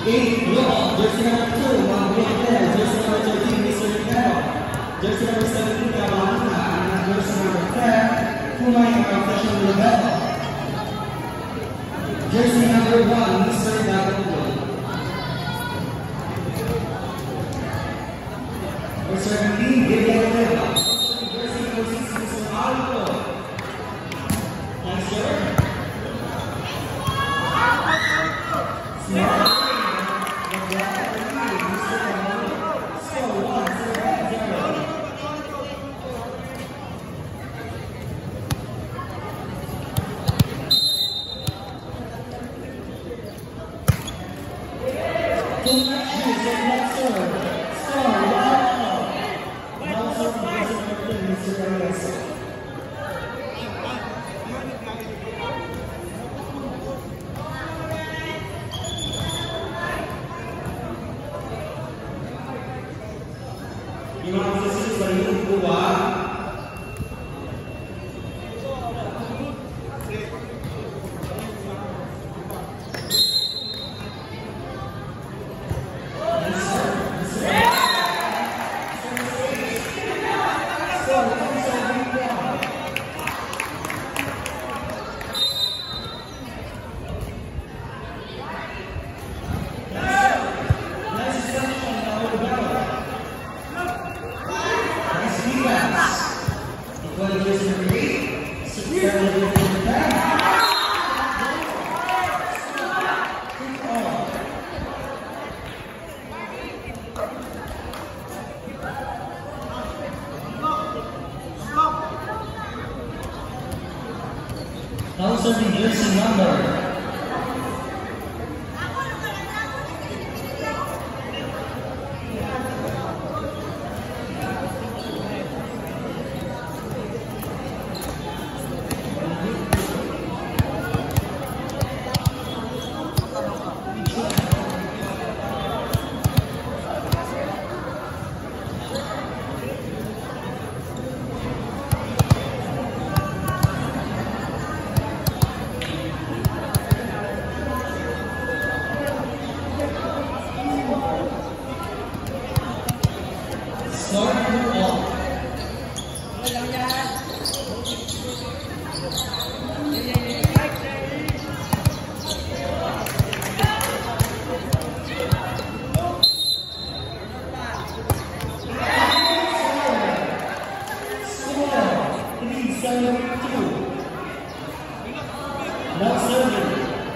8, Law. Jersey number 2, Mangwete. Jersey number 13, Mr. Ricardo. Jersey number 17, Kamalina. And jersey number 10, Kumay Professional Level. Jersey number 1, Mr. Dagogo. Number 17, Vivian Leva. Jersey number 6, Mr. Alco. Nice sir. Smart. Also the jersey number.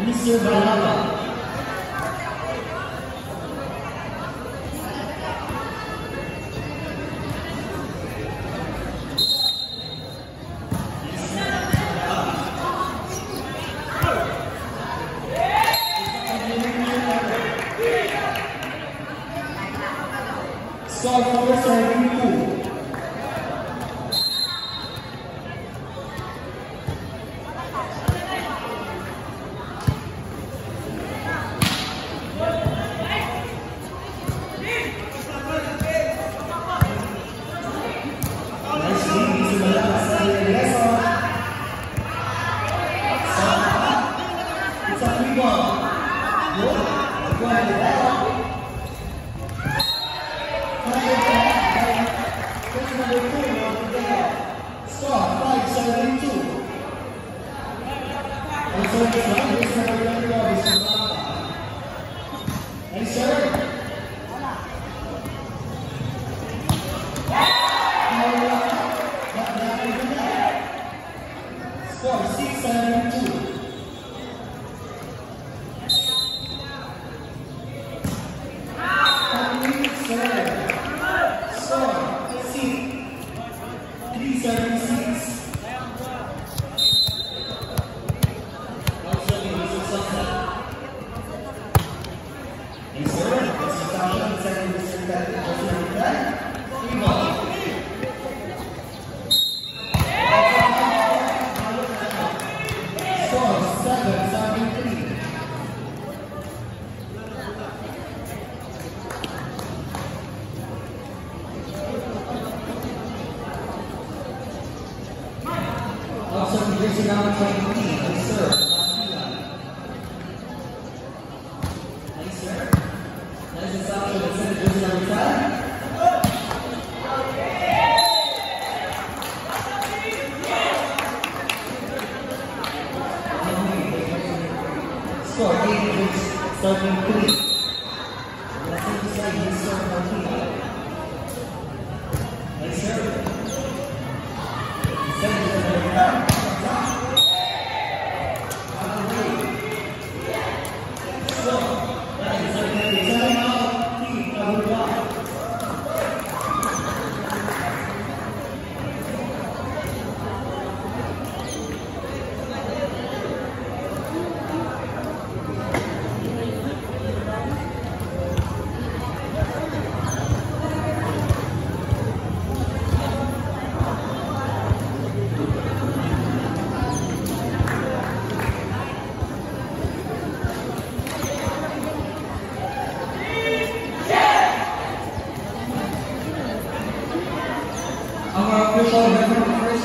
Mr. Balala. Score for serving 2. Score 8, starting 3. Let's inside Mr. Martina. Nice serve. Send it to the back. Out of the way. Score. That is our timeout. Team number 1. Our official referee is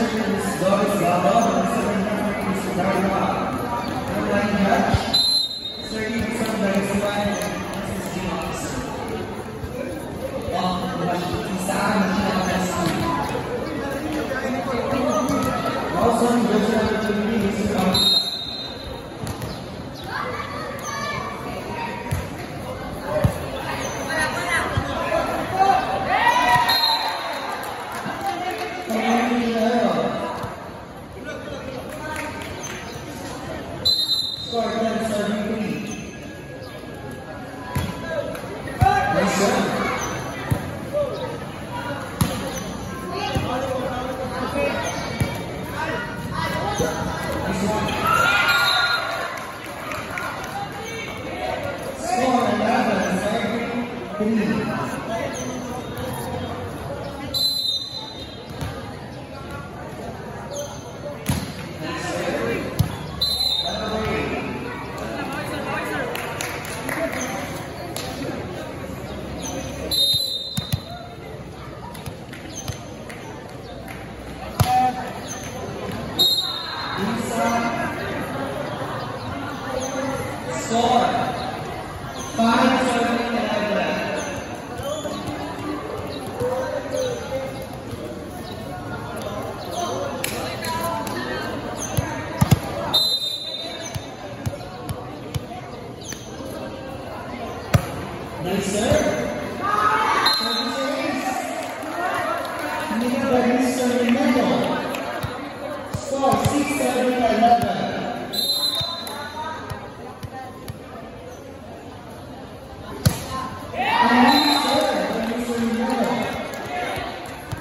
Doris Lava, and the second referee is Darla. Our line judge, Sir Gibson Daisuan, and assisting officer. Isaan National Rescue. Also, judge number 2 is Mr. Score 10, starting 3. Nice serve. Nice one. Score 11, starting 3. Score 5, serving 11. Nice serve. Serving middle. Score 6, serving 11.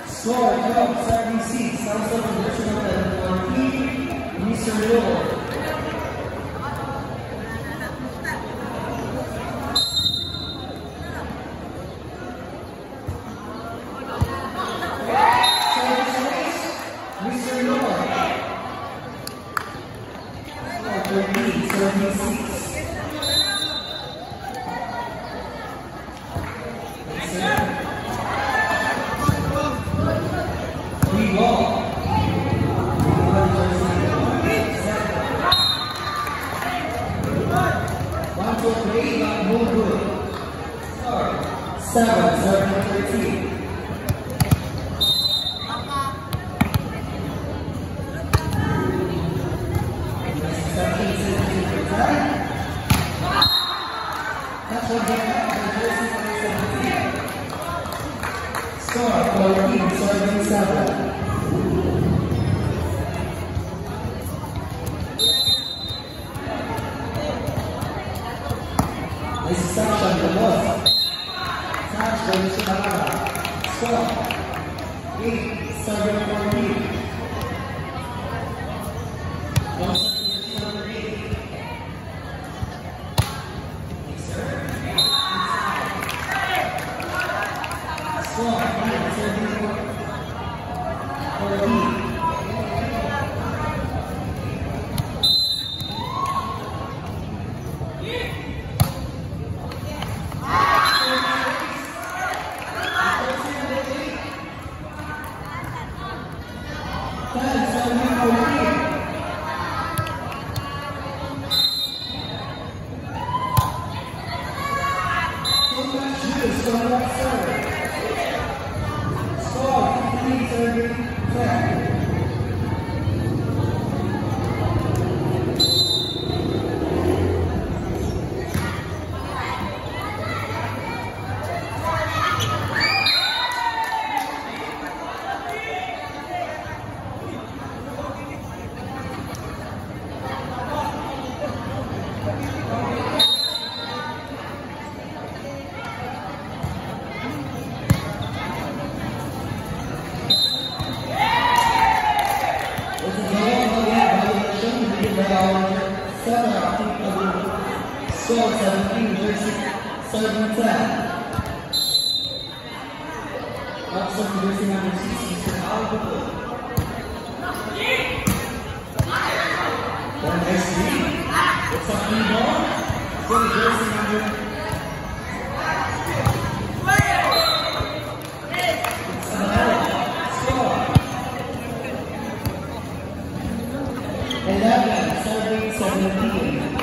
Score 12, serving 6, also position of the Mr. Lord. Mr. Lord. Score 13, serving 6. We ball. 1, 2, 3, not no good. Score 7, serving 13. That's what they have. Score 14, serving 7. Nice section, the ball. Touch, going to Malala. Score 8, serving 14. Score 9, serving 14. Score 17 versus 7-10. Upset versus number 6, Mr. Alvaro. Then next week, it's a free ball for the jersey number 11, serving 17.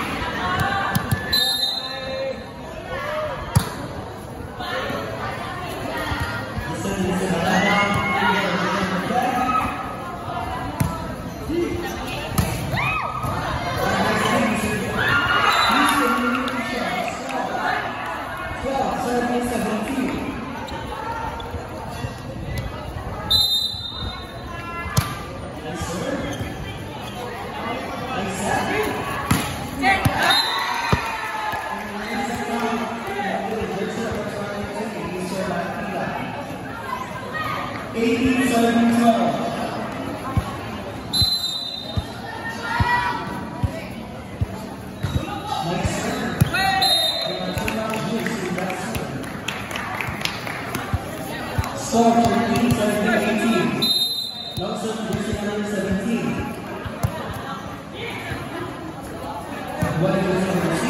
Score 14, 17, 18. Lawson versus number 17. What is number 6?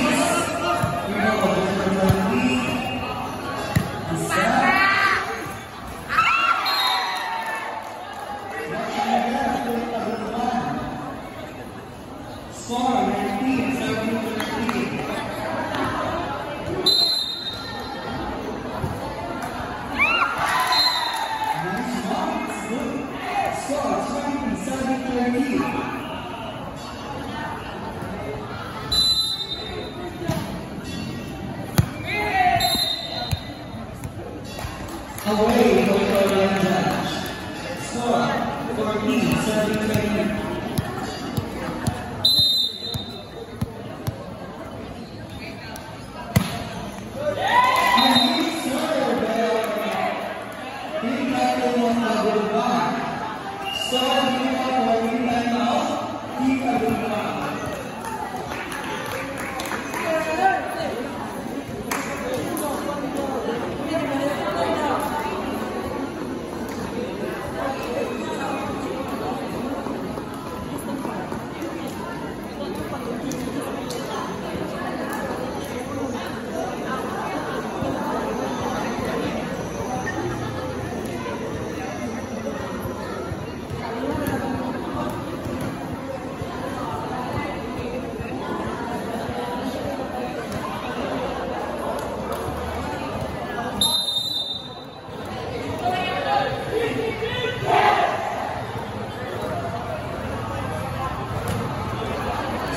Rinaldo versus number 3. Isa. Score 19, 17, 13. Away for Korean judge. Score 14, 17.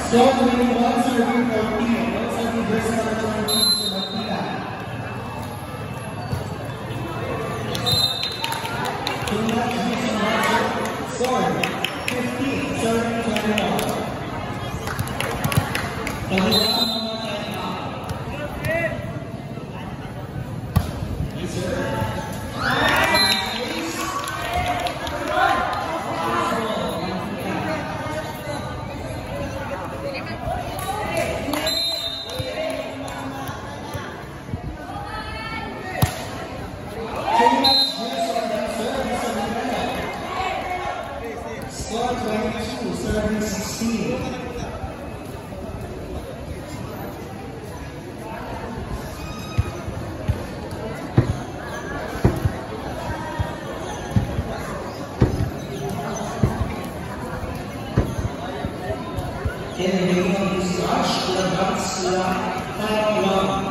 Score 21, serving 14. One serving versus number 22, Mr. Martina. Score 15, serving 21. Yes, sir. Score 22, serving 16. In the name of this match, the advance to the final round.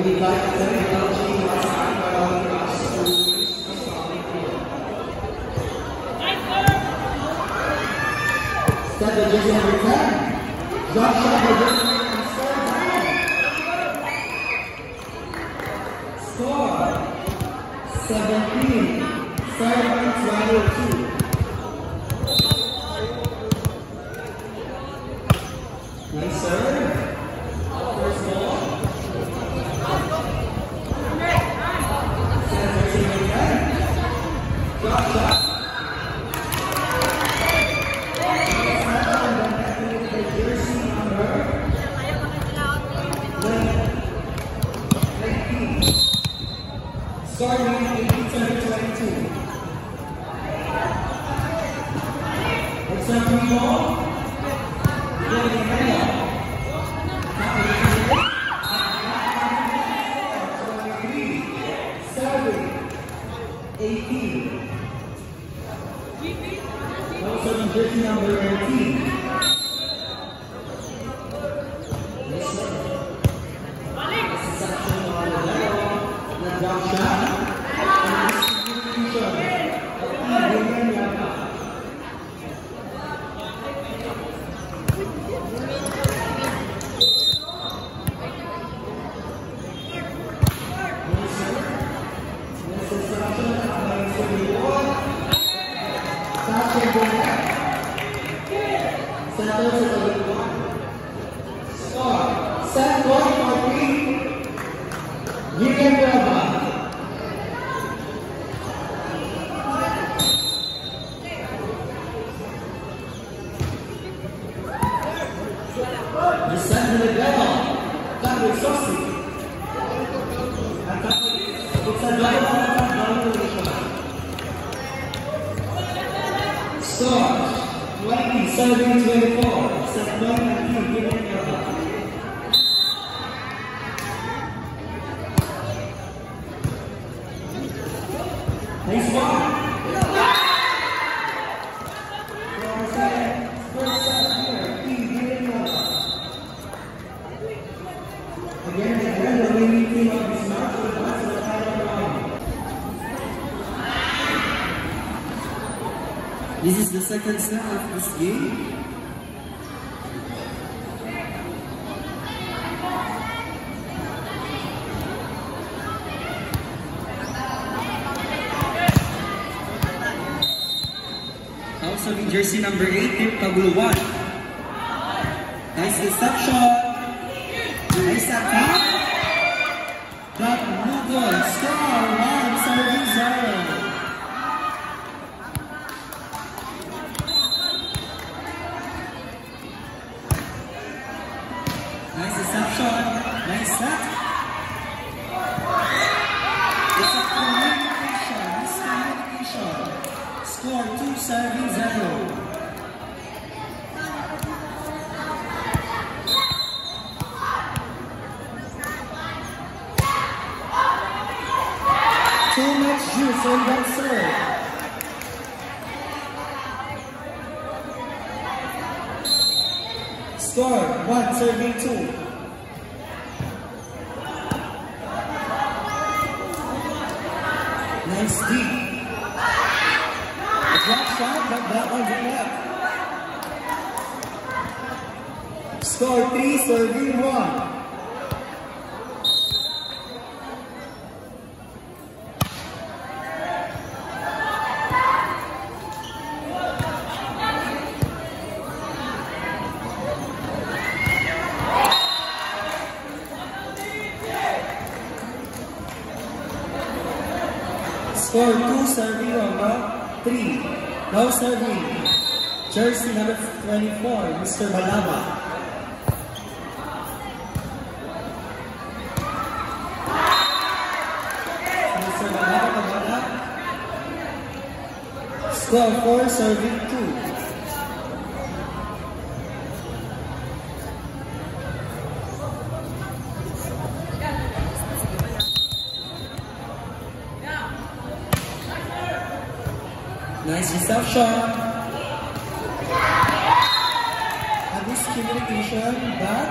we'd like to thank LG Lifestyle for allowing us to reach the solid field. Step the jersey number 10. Drop shot by jersey number 7. Score 17. Serve points 102. Nice serve. First ball. Drop shot. Jersey number 19. Starting 18-22. It's a free ball. Jersey number 18. This is section on the level, the drop shot, and distribution of William Yaka. This is section of the reward. Santos is a little one. Score. Set point for 3. William Brava. The set to the devil. That was saucy. It's a double Score. 20, serving 24. Set point at 2. William Brava. Nice one. First set here. William Brava. Again, the winning team of this match will advance to the final round. This is the second set of this game. Also in jersey number 8, Paguluan. Nice reception. Nice attack. That no good. Score 1, serving 0. Nice reception. Nice set. It's a communication. Miscommunication. Score 2, serving 0. Too much juice on that serve. Score 1, serving 2. Nice deep. A drop shot, but that one's left. Score 3, serving 1. Score 2, serving number 3. Now serving jersey number 24, Mr. Balaba. Mr. Balaba. Score 4, serving 2. Nice reception. And this communication back.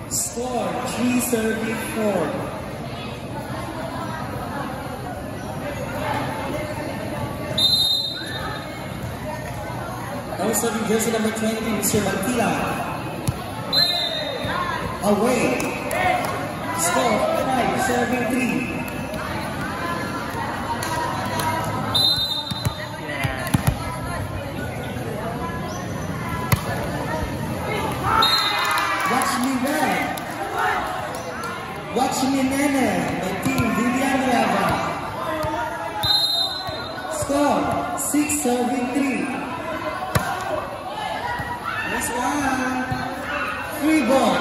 Score 3-34. Now serving jersey number 20, Mr. Mantila. Away. Score 5-3. Watch me, Nene, my team, Vivian Rava. Score 6-3. Nice one. Free ball.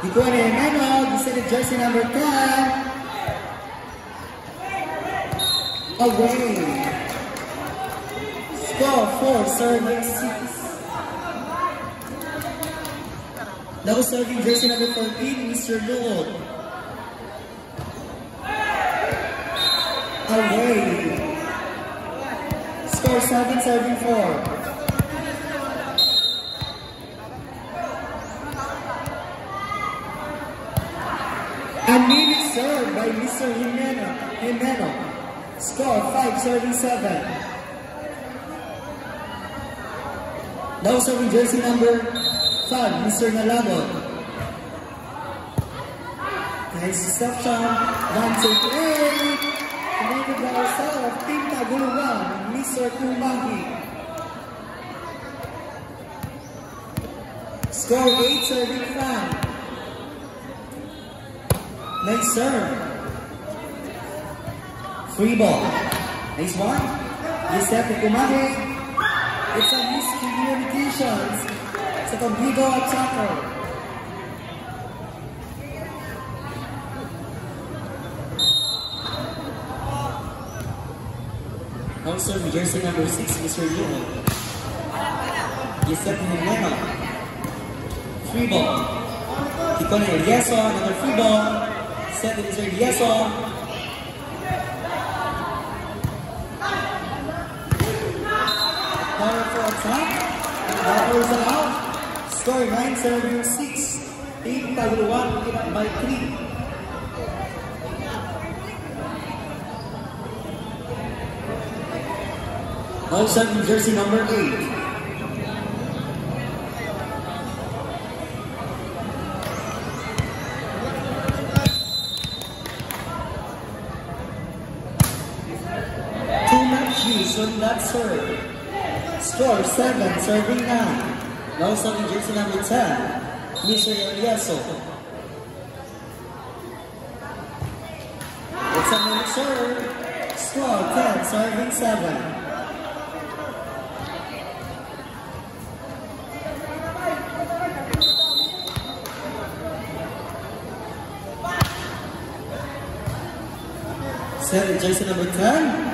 Iguane Neno, decided jersey number 10. Away. Score 4-6. Now serving jersey number 14, Mr. Lord. Away. Score 7-4. A minute serve by Mr. Jimeno. Score 5-7. Now serving jersey number 5, Mr. Nalagon. Nice reception. 1-2-3. Committed by ourselves, Team Taguluan, Mr. Kumaki. Score 8-5. Nice serve. Free ball. Nice one. Giuseppe Kumaki. It's a miscommunications. Sa Tobigo attacker. Now serving jersey number 6, Mr. Yuno. Giuseppe Jimeno. Free ball. Ticone Elieso, another free ball. Set to Mr. Elieso. Powerful attack. That was out. Score 9-6. Team Taguluan lead up by 3. Now serving jersey number 8. On that serve. Score 7, serving 9. Now serving jersey number 10, Mr. Elieso. It's a minute serve. Score 10, serving 7. Serving jersey number 10.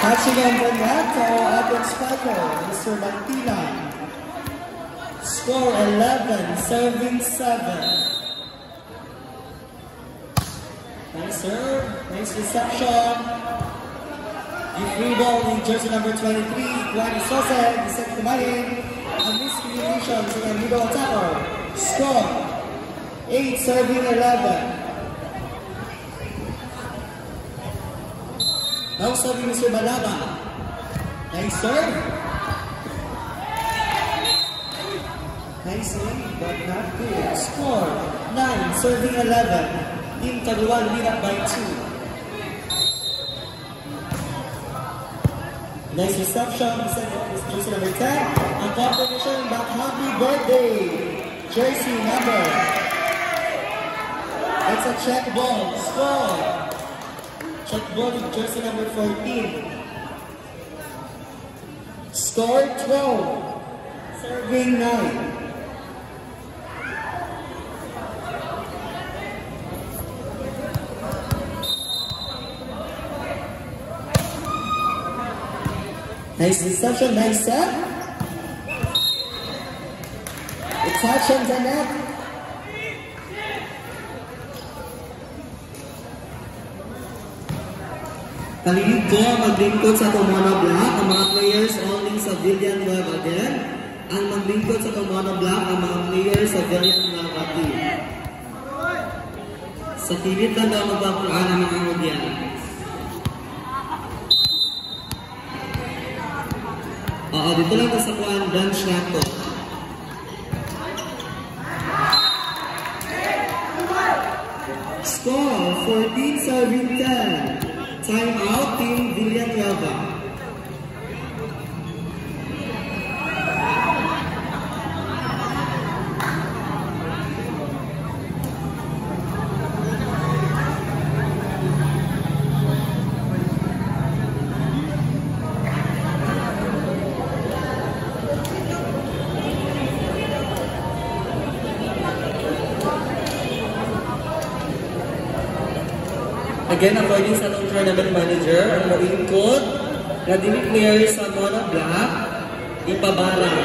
Catching on the net, Adams Spiker, Mr. Mantila. Score 11, serving 7. Nice serve, nice reception. The free ball in jersey number 23, Juan Sosa, Gisette Kumarin. A miscommunication to the middle attacker. Score 8, serving 11. Now serving Mr. Balaba. Nice serve. Nicely, but not good. Score 9, serving 11. Team Taguluan lead up by 2. Nice reception. Jersey number 10. And confirmation back. Happy birthday. Jersey number. It's a check ball. Score. Check ball with jersey number 14. Score 12. Serving 9. Nice reception, nice set. It's touch on the net. Palinig ko maglingkod sa Tomono Black, ang mga players only sa Villanueva din. Ang maglingkod sa Tomono Black, ang mga players sa Villanueva din. Sa kilid lang daw magpapulaan ang mga audience. Oo, dito lang sa kuhaan, dance na to. Score, 14-10. Time out, Team Villanueva. Again, according sa long tournament manager, ang maingkod na dini-clear sa Mono Black, ipabara.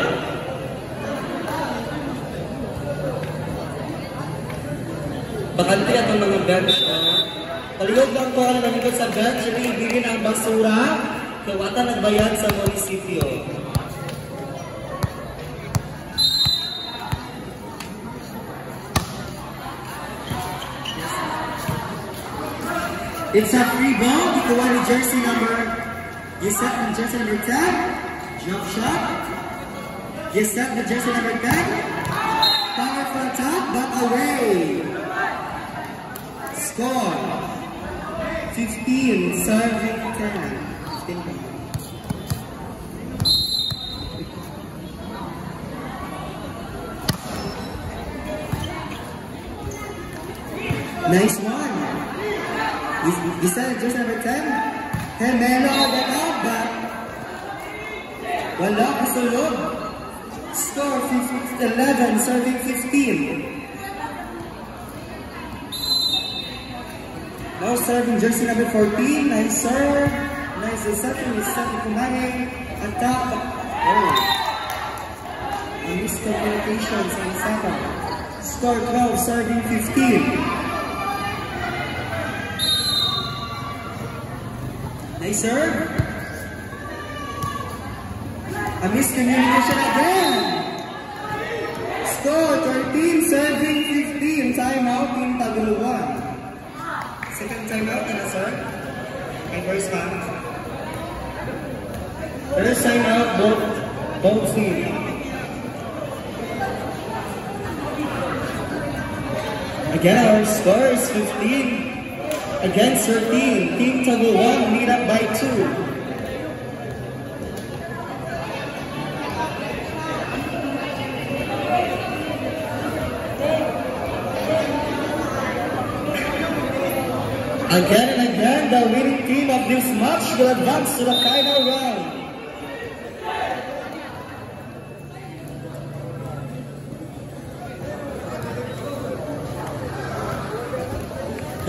Bakante at ang mga bench. Palihog lang ko ang nalingkod sa bench, ibigin ang basura, kawata nagbayad sa munisipyo. It's a free ball. Ikuha ni jersey number. You set the jersey number 10. Jump shot. You set the jersey number 10. Powerful attack, but away. Score. 15, serving 10. Nice one. You said just number 10? Hey, Melo, get out back. Wala, kasulog. Score 11, serving 15. Now serving jersey number 14. Nice serve. Nice reception. He's setting Kumane. Attack. Oh. Miscommunication sa Isaka. Score 12, serving 15. Nice serve. A miscommunication again. Score 13, serving 15. Time out, Team Taguluan. Second time out, sir. And first one. First time out, both teams. Again, our score is 15. Against 13, Team Taguluan lead up by 2. Again and again, the winning team of this match will advance to the final round.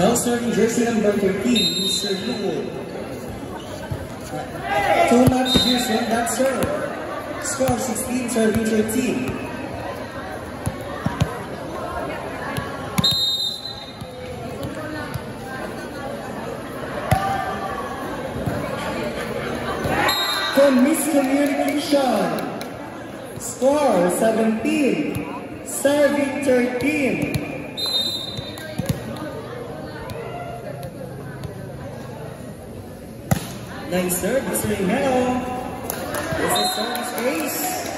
Now serving jersey number 13, Mr. Luo. 2 match views from that serve. Score 16, serving 13. Miscommunication. Score 17, serving 13. Nice serve, Mr. Melo. This is service ace.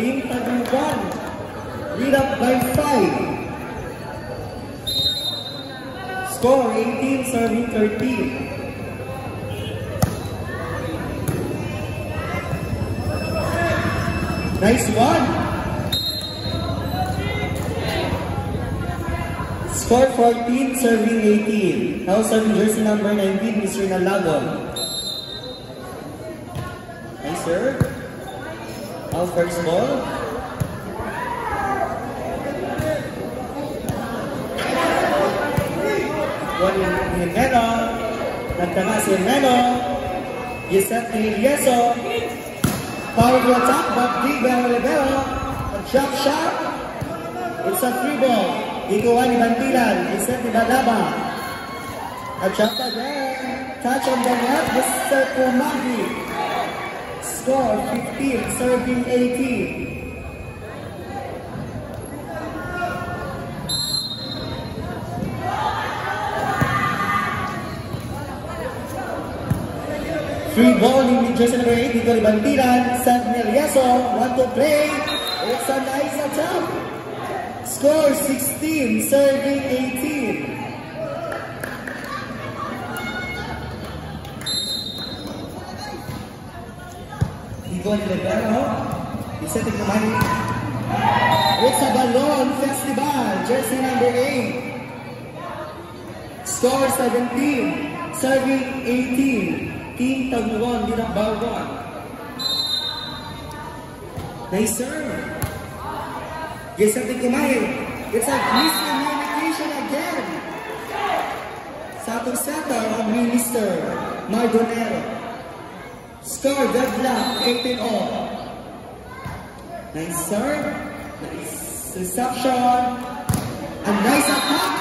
Team Taguluan lead up by 5. Score 18, serving 13. Nice one. Score 14, serving 18. Now serving jersey number 19, Mr. Nalagon. Nice serve. Now first ball. One in Meno. Nagtama si Meno. Yusef Yeso. Powerful attack, but Bigel Rivera. A jump shot. It's a free ball. Ikuha ni Bantilan. Yusef ni Balaba. A jump again. Touch on the net. Mr. Kumagi. Score 15, serving 18. Free ball in jersey number 8, Nicole Bantiran, Samuel Yaso, want to play. It's a nice attempt. Score 16, serving 18. Nicole Libero, isetting the money. It's a Balon Festival, jersey number 8. Score 17, serving 18. Team Tagluan, Dinang Balwan. Nice serve. Yes, something kumain. It's a miscommunication again. Satong setter of Minister Mardonero. Score, deadlock, 18 all. Nice serve. Nice reception. A nice attack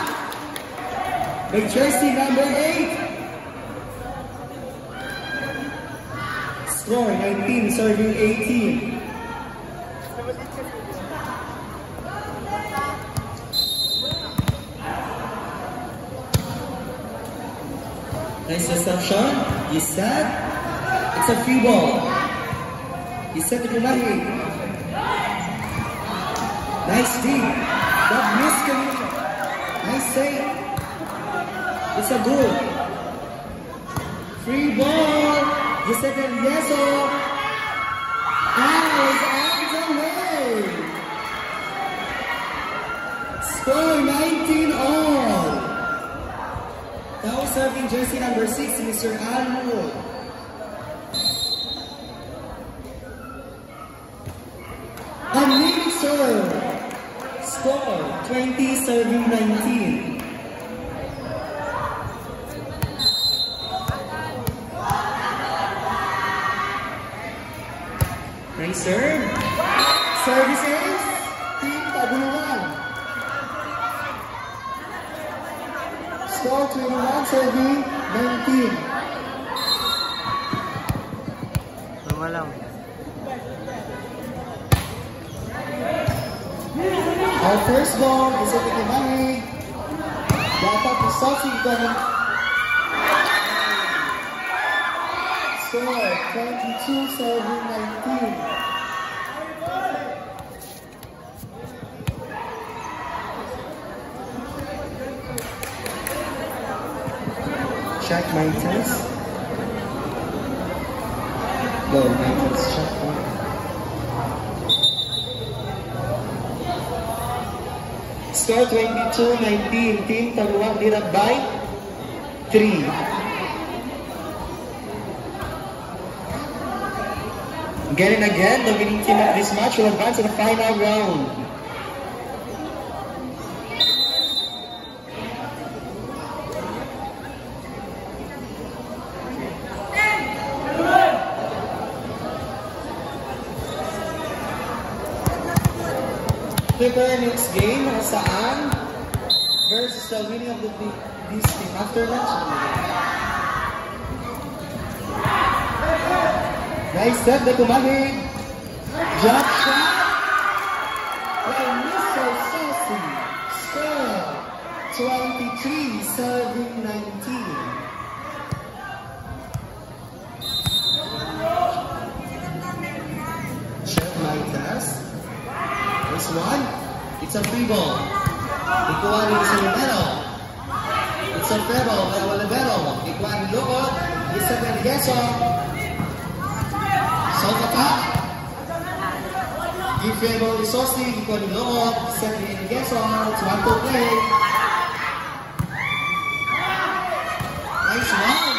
by jersey number 8. Score 19, serving 18. Nice reception. You set. It's a free ball. You set the Kumahi. Nice feed. That miscommunication. Nice save. It's a goal. Free ball. The second Yeso, and it's on the way. Score 19 all. Now serving jersey number 6, Mr. Almo. A minute serve. Score 20, serving 19. Nice serve. Services. Team Tabuluan. Score 21, serving 19. Tama lang. Our first ball is at the Kimani. Dapat resolving ko ng score 22, serving 19. Check my test. No, my test. Check my Score 22-19. Team Taruan lead by 3. Again and again, the winning team of this match will advance to the final round. Prepare next game saan versus the winning of this team after lunch. Nice step by Kumahig. Jump shot by Mr. Saucy. Score 23, serving 19. Check my test. This one, it's a free ball. Ikuan is a libero. It's a fair ball by a libero. Ikuan Lukot. It's a Yeso. South attack. Give fair ball to Saucy. Ikuan Lukot. Set in Yeso. It's one to play. Nice one.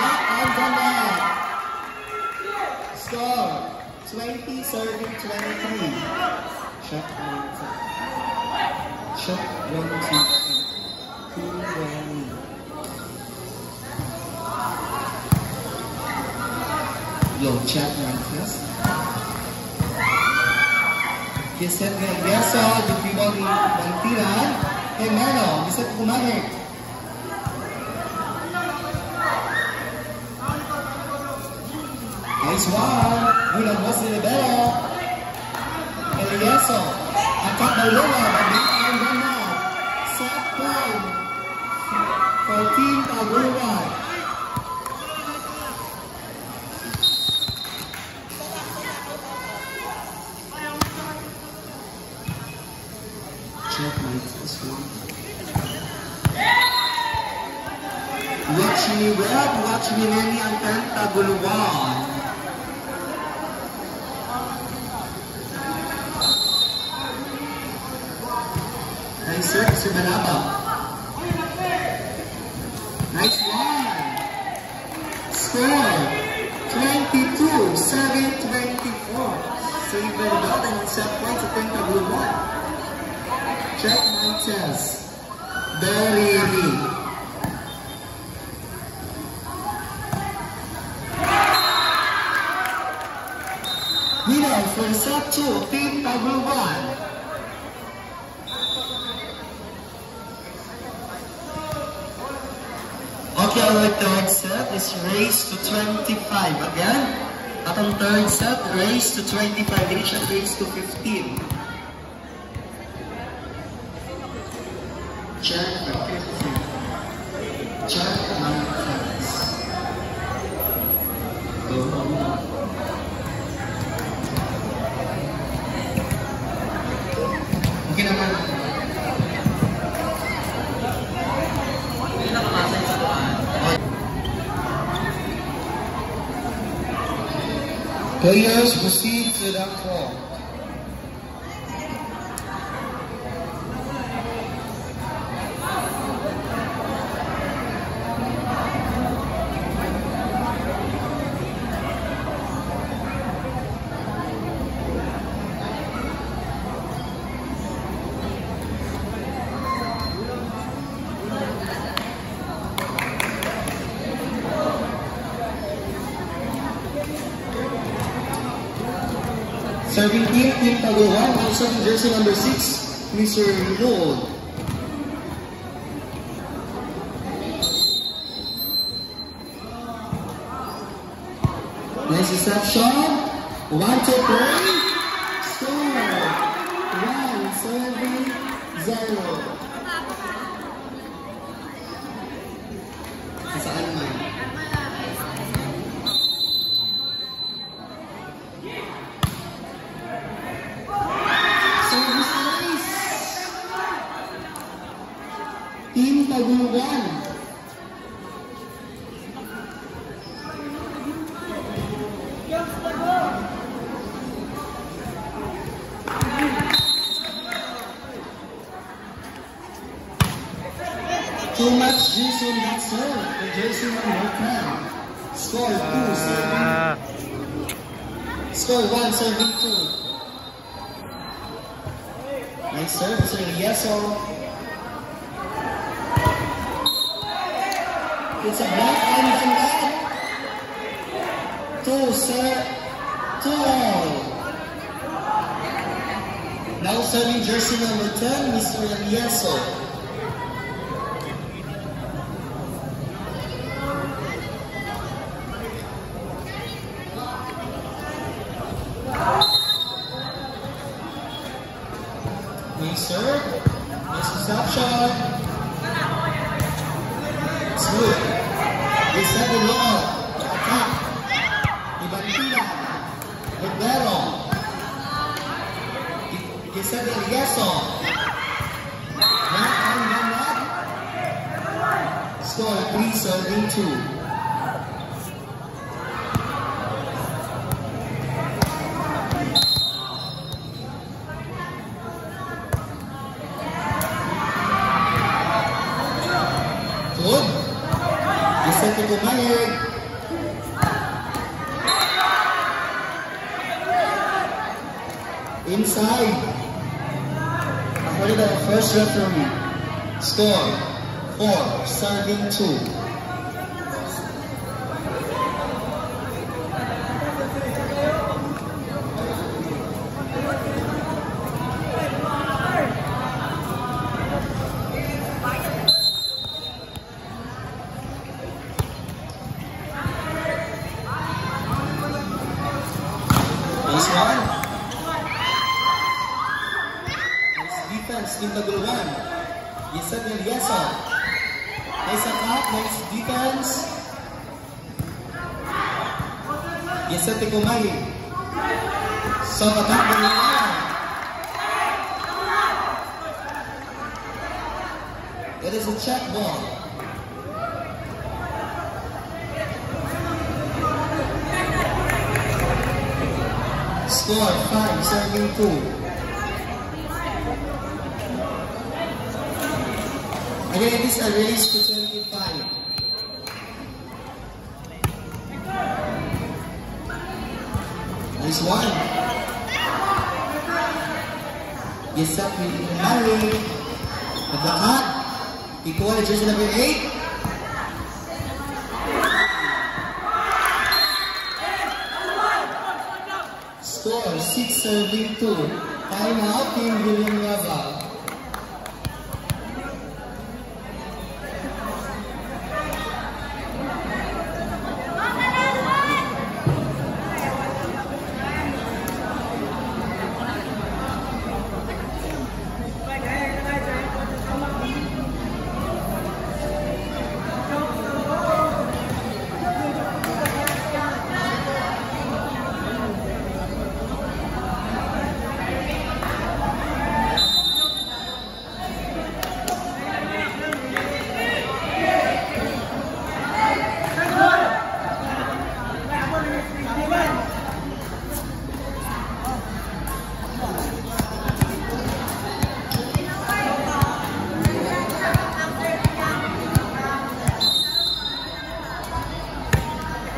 That on the net. Score 20, serving 23. Shot 1, 2. Shot 1, 2, 1. Yo, chat my test. He said that yes, the people in Bantiran. Hey, Mano, he said Kumahig. Nice one. Ulang was the libero. Elieso. Attack by Lola. But they are now. Set point. For Team Tagulawan. Checkmate this one. Watch me Red, watch me Lenny ang Tagulawan. Nice serve, Sumanaba. Nice one. Score 22-7-24. Save by the ball and set points at Tagulawan. Check my test. Very ready. Winner for set 2, Team Tagulawan. Okay, our third set is race to 25. Again, at ang third set, race to 25. Hindi siya race to 15. Check the 15. Check my test. Okay naman. Players proceed to the floor. Serving team, Team Tagulawan, also jersey number 6, Mr. Lord. Nice reception. 1, 2, 3. Score. 1-7-0. Saan man? Team Tagulawan. Too much juice on that serve. The jersey number 10. Score 2, serving. Score 1, serving 2. Nice serve, Sir Yeso. It's a block and that. 2 all. Now serving jersey number 10, Mr. Elieso. Nice serve. Nice reception. Smooth. They set the law. Attack. Ibantila. Rivero. They set the Elieso. Not. Score 3-2. Isa to Bumayag. Inside. According to the first referee. Score 4-2. Quintaguluan. Yesed Eliasa. Nice attack, nice defense. Yesed Tikumay. Soft attack by Liana. It is a check ball. Score 5, serving 2. Again, it is a race to 25. Nice one. Yes, up with Mary. At the cut. Equal jersey number 8. Score 6 serving 2. Time out, Team Villanueva.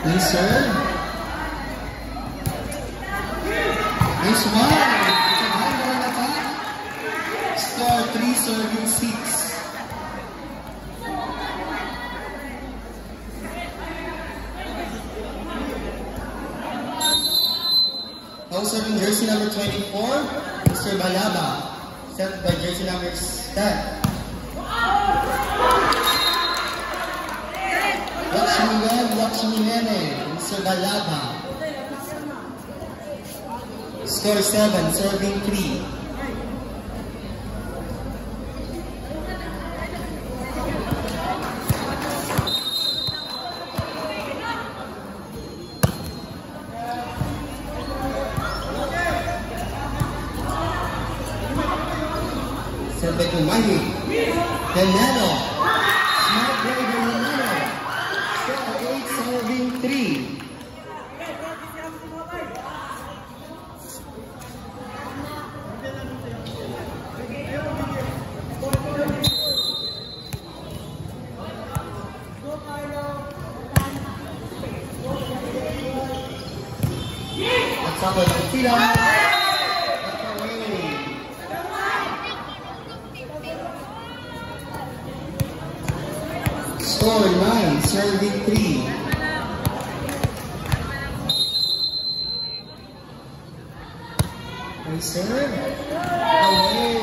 Nice serve. Nice one. It's a high ball attack. Score 3 serving 6. Now serving jersey number 24, Mr. Balaba. Set by jersey number 10. Lakshmi Nene, Mr. Balaba. Score 7, serving 3. Serve to Mahi. Veneno. Smart play by Veneno. Score 8, serving 3. That's all the Tila. Score 9, serving 3. Nice serve. Away.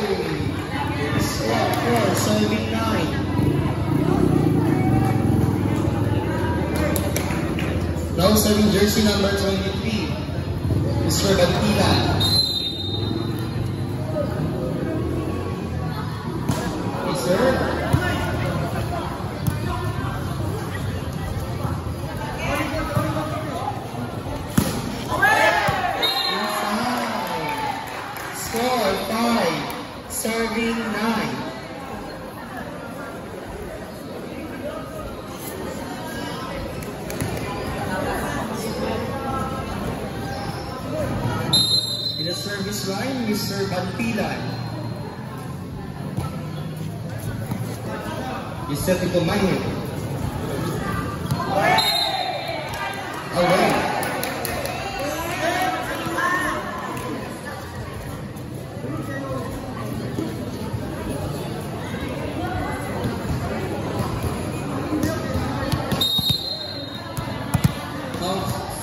Score 4, serving 9. Now serving jersey number 23, Mr. Bantila. Nice serve. Score 5, serving 9. In the service line, Mr. Bantilan. Yesed Tikumay. Away.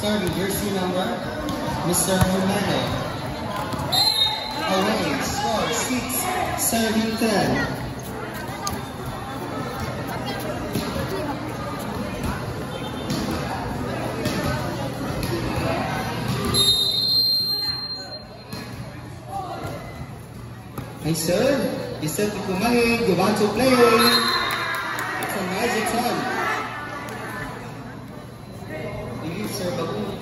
Serving jersey number, Mr. Romano. Away, score 6, serving 10. Nice serve. Giuseppe Kumahi, go on to play. It's a magic time. You serve a good.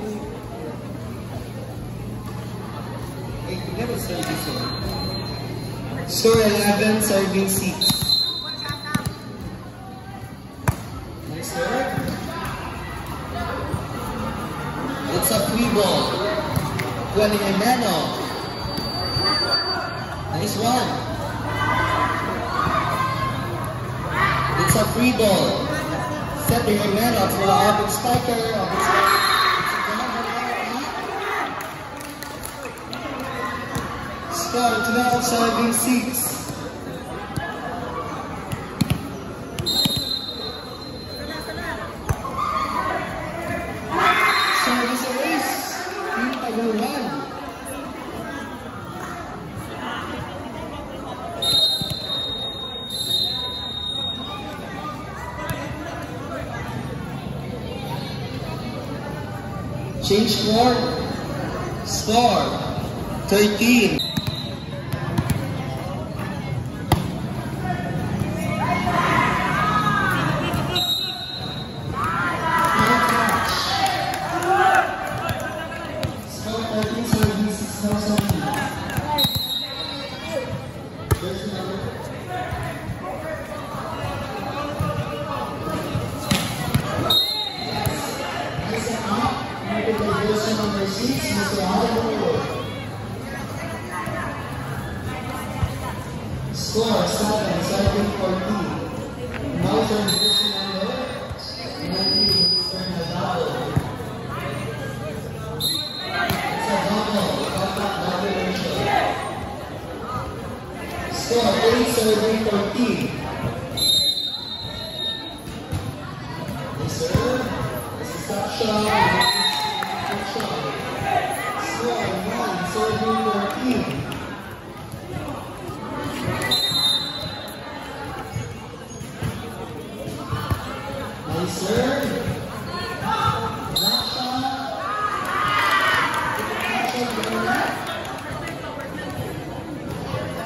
Hey, you never serve this one. Score 11, serving 6. Nice serve. It's a free ball. Juan Jimeno. Nice one. It's a free ball. Set the Jimeno to the open striker of its Score 12, serving 6. Service erase. Team Tagul 1. Change score 13. Score 7, serving 14. Now turn jersey number 19, Mr. Nadal. It's a double ratio. Score 8, serving 14. Yes, sir. This is top shot. Score 1, serving 14. Sir,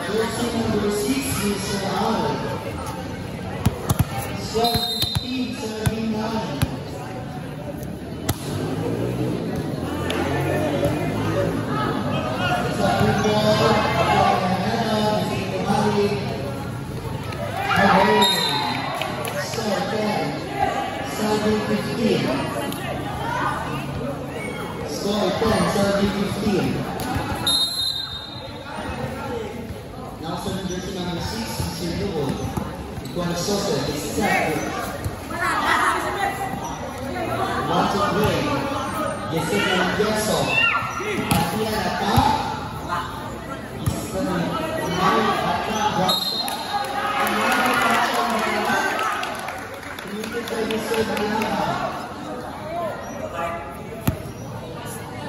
jersey number 6 is Howard. Score 15, serving 9. It's a good ball. Score 10. Serving 15. Score 10, serving 15. Now serving jersey number 6, Mr. Dubo. Iguana Sosa is set. Want to play. Yesenia Yeso. Atia attack. Now attack drop shot.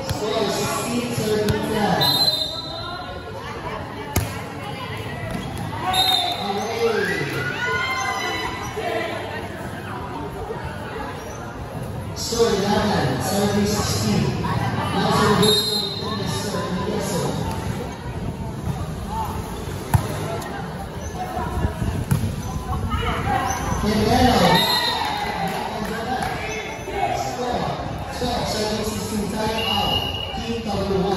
Score 16, serving 10. Score 11, serving 16. Now serving 16, serving Yeso. Kendall. Serving 16, time out. Team Tagul 1.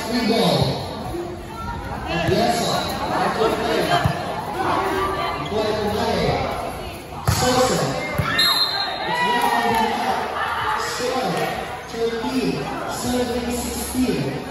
free ball. And yes, Michael Play. Michael Play. Sosa. It's 1 on the net. Score 13-16.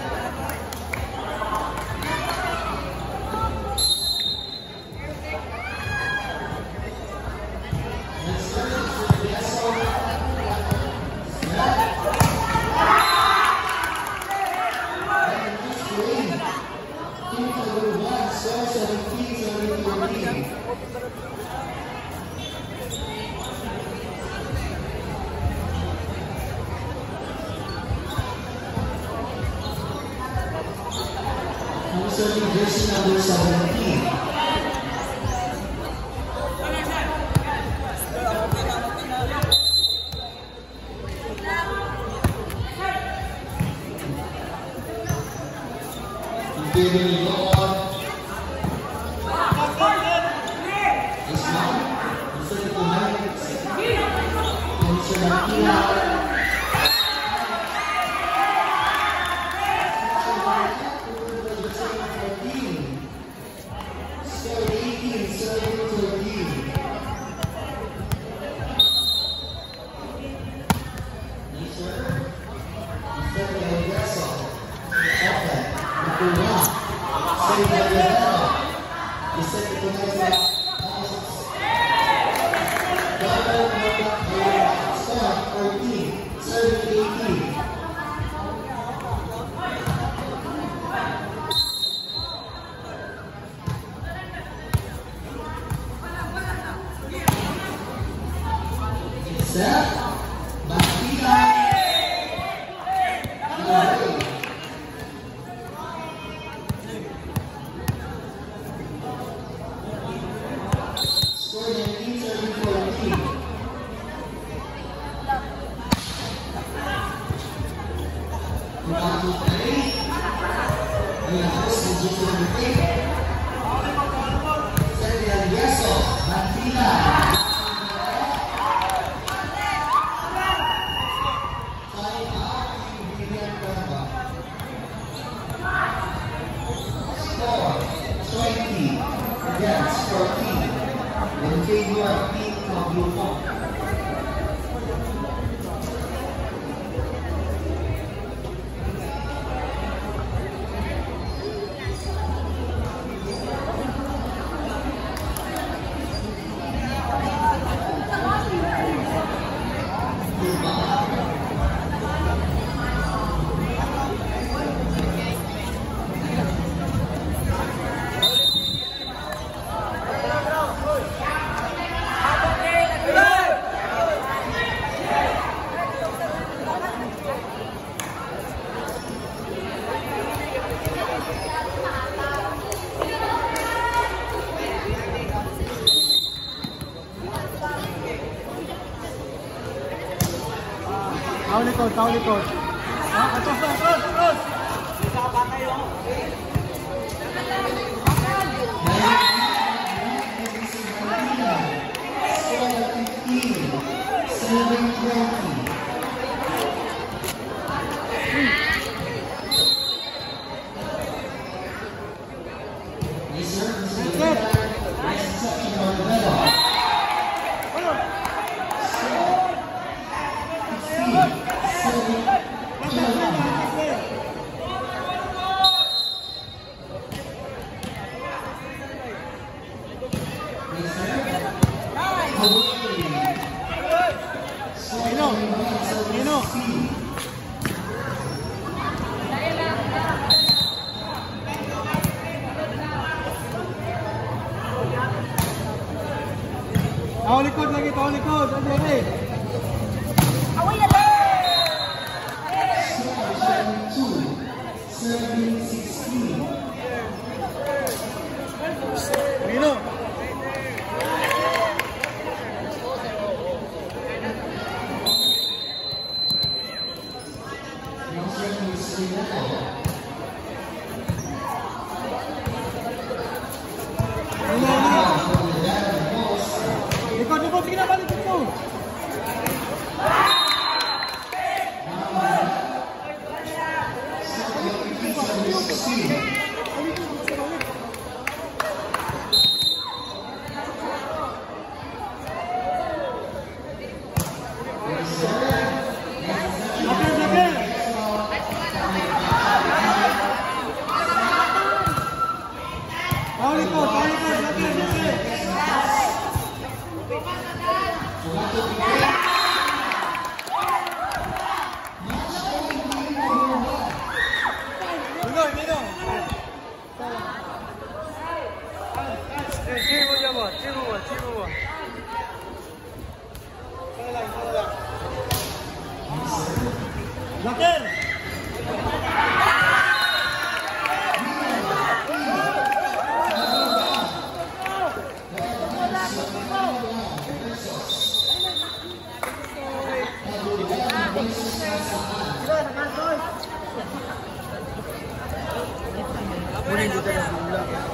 Serving jersey number 17. Giving it on. It's not. It's a little nice. It's a little Tahu likod. Terus. Tahu likod lagi, tahu likod. Hadi. Away na lang. 17-16. Mino. Likod, sige na, balik ito. dito na bola.